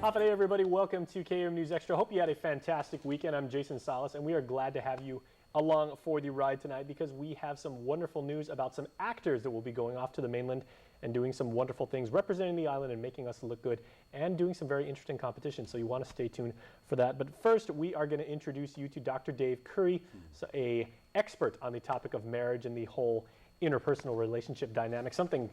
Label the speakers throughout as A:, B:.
A: Hafa everybody. Welcome to KUAM News Extra. Hope you had a fantastic weekend. I'm Jason Salas, and we are glad to have you along for the ride tonight because we have some wonderful news about some actors that will be going off to the mainland and doing some wonderful things, representing the island and making us look good, and doing some very interesting competition. So you want to stay tuned for that. But first, we are going to introduce you to Dr. Dave Currie, an expert on the topic of marriage and the whole interpersonal relationship dynamic, something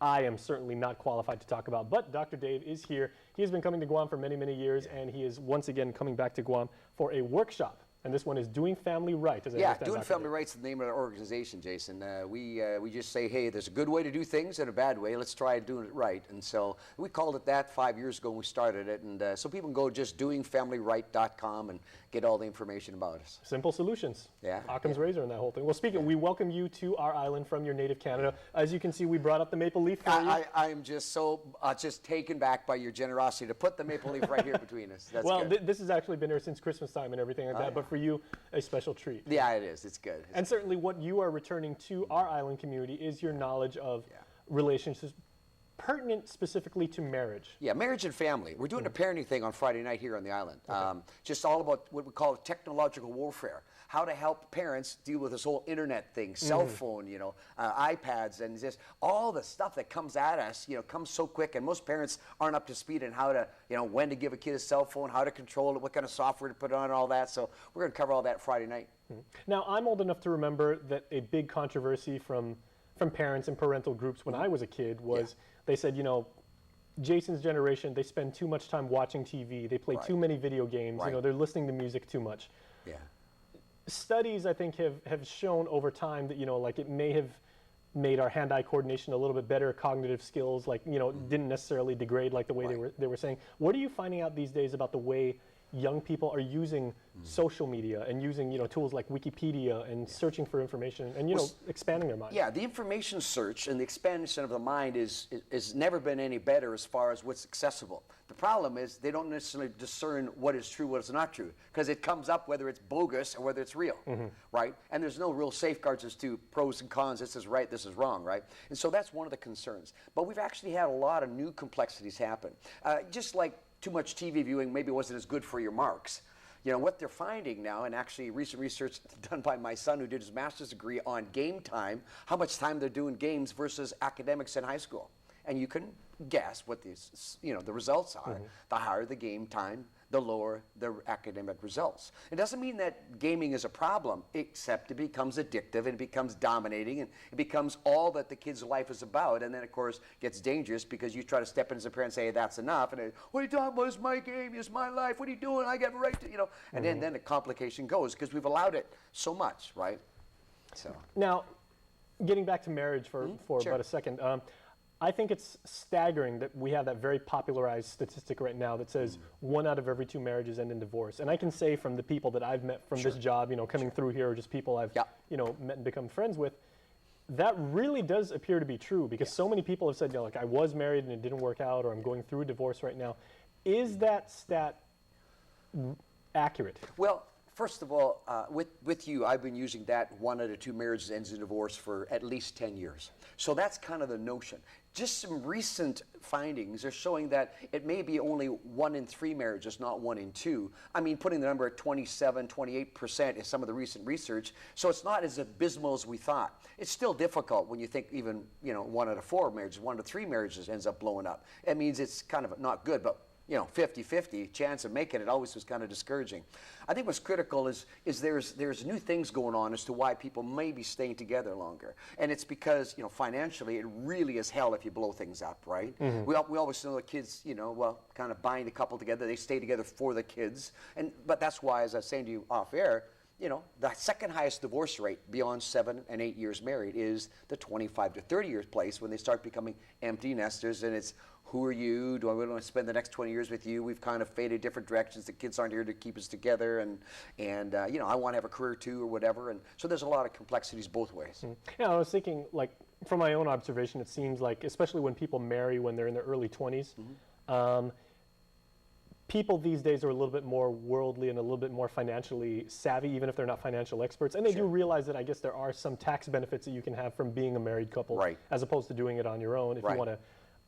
A: I am certainly not qualified to talk about, but Dr. Dave is here. He has been coming to Guam for many, many years, and he is once again coming back to Guam for a workshop. And this one is Doing Family Right.
B: Doing Family Right is the name of our organization, Jason. We just say, hey, there's a good way to do things and a bad way. Let's try doing it right. And so we called it that 5 years ago when we started it. And so people can go just doingfamilyright.com and get all the information about us.
A: Simple solutions.
B: Yeah.
A: Occam's razor and that whole thing. Well, speaking, we welcome you to our island from your native Canada. As you can see, we brought up the maple leaf for you.
B: I'm just so just taken back by your generosity to put the maple leaf right here between us. That's
A: well,
B: good.
A: This has actually been here since Christmas time and everything like that.
B: Yeah.
A: But for you, a special treat.
B: Yeah, it is. It's good.
A: And certainly what you are returning to our island community is your knowledge of relationships pertinent specifically to marriage.
B: Yeah, marriage and family. We're doing a parenting thing on Friday night here on the island. Okay. Just all about what we call technological warfare. How to help parents deal with this whole internet thing, cell phone, iPads, and just all the stuff that comes at us, comes so quick. And most parents aren't up to speed on how to, when to give a kid a cell phone, how to control it, what kind of software to put on, and all that. So we're going to cover all that Friday night.
A: Now, I'm old enough to remember that a big controversy from parents and parental groups when I was a kid was they said, Jason's generation, they spend too much time watching TV. They play too many video games. They're listening to music too much.
B: Yeah.
A: Studies, I think, have shown over time that, it may have made our hand-eye coordination a little bit better, cognitive skills, didn't necessarily degrade like the way they were saying. What are you finding out these days about the way young people are using social media and using tools like Wikipedia and searching for information and expanding their mind?
B: Yeah, the information search and the expansion of the mind is never been any better as far as what's accessible. The problem is they don't necessarily discern what is true, what is not true, because it comes up whether it's bogus or whether it's real, right? And there's no real safeguards as to pros and cons. This is right, this is wrong, right? And so that's one of the concerns. But we've actually had a lot of new complexities happen. Just like too much TV viewing maybe wasn't as good for your marks. What they're finding now, and actually recent research done by my son who did his master's degree on game time, how much time they're doing games versus academics in high school. And you can guess what these, the results are. The higher the game time, the lower the academic results. It doesn't mean that gaming is a problem, except it becomes addictive and it becomes dominating and it becomes all that the kid's life is about. And then, of course, gets dangerous because you try to step in as a parent and say, hey, that's enough. And what are you talking about? It's my game. It's my life. What are you doing? I got a right to, And then the complication goes because we've allowed it so much, right? So
A: now, getting back to marriage for about a second. I think it's staggering that we have that very popularized statistic right now that says 1 out of every 2 marriages end in divorce. And I can say from the people that I've met from this job, coming through here, or just people I've, met and become friends with, that really does appear to be true because so many people have said, I was married and it didn't work out, or I'm going through a divorce right now. Is that stat accurate?
B: Well, first of all, with you, I've been using that 1 out of 2 marriages ends in divorce for at least 10 years. So that's kind of the notion. Just some recent findings are showing that it may be only 1 in 3 marriages, not 1 in 2. I mean, putting the number at 27, 28% is some of the recent research. So it's not as abysmal as we thought. It's still difficult when you think even, 1 out of 4 marriages, 1 to 3 marriages ends up blowing up. It means it's kind of not good, but 50-50 chance of making it always was kind of discouraging. I think what's critical is there's new things going on as to why people may be staying together longer. And it's because, financially it really is hell if you blow things up, right? We always know the kids, kind of bind the couple together. They stay together for the kids. But that's why, as I was saying to you off air, the second highest divorce rate beyond 7 and 8 years married is the 25 to 30 years place when they start becoming empty nesters, and it's who are you? Do I really want to spend the next 20 years with you? We've kind of faded different directions. The kids aren't here to keep us together, and I want to have a career too or whatever. And so there's a lot of complexities both ways.
A: Yeah, I was thinking, from my own observation, it seems like, especially when people marry when they're in their early 20s, people these days are a little bit more worldly and a little bit more financially savvy, even if they're not financial experts. And they do realize that I guess there are some tax benefits that you can have from being a married couple, as opposed to doing it on your own if you want to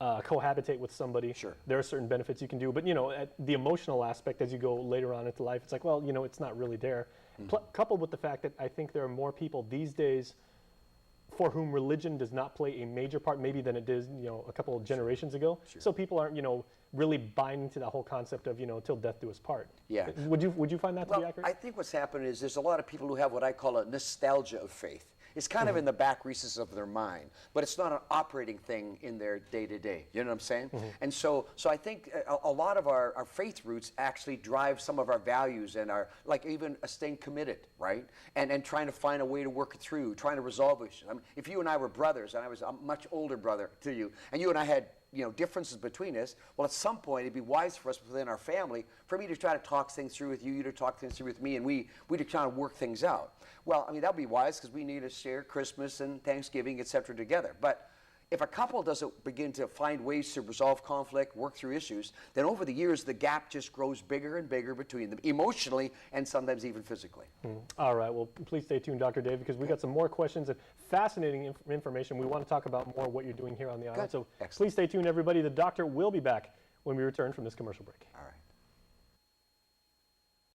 A: cohabitate with somebody.
B: Sure.
A: There are certain benefits you can do, but the emotional aspect as you go later on into life, it's like, well, it's not really there. Coupled with the fact that I think there are more people these days for whom religion does not play a major part, maybe than it did, a couple of generations ago.
B: Sure.
A: So people aren't, really buying into that whole concept of, till death do us part.
B: Yeah.
A: Would you find that to be accurate?
B: I think what's happened is there's a lot of people who have what I call a nostalgia of faith. It's kind of in the back recesses of their mind, but it's not an operating thing in their day-to-day. You know what I'm saying? And so I think a lot of our faith roots actually drive some of our values and our, like even staying committed, right? And trying to find a way to work it through, trying to resolve issues. I mean, if you and I were brothers, and I was a much older brother to you, and you and I had differences between us, well, at some point, it'd be wise for us within our family for me to try to talk things through with you, you to talk things through with me, and we to try to work things out. Well, I mean, that would be wise because we need to share Christmas and Thanksgiving, et cetera, together. But if a couple doesn't begin to find ways to resolve conflict, work through issues, then over the years, the gap just grows bigger and bigger between them, emotionally and sometimes even physically.
A: All right, well, please stay tuned, Dr. Dave, because we got some more questions and fascinating information. We want to talk about more what you're doing here on the island. So
B: Excellent.
A: please stay tuned, everybody. The doctor will be back when we return from this commercial break.
B: All right.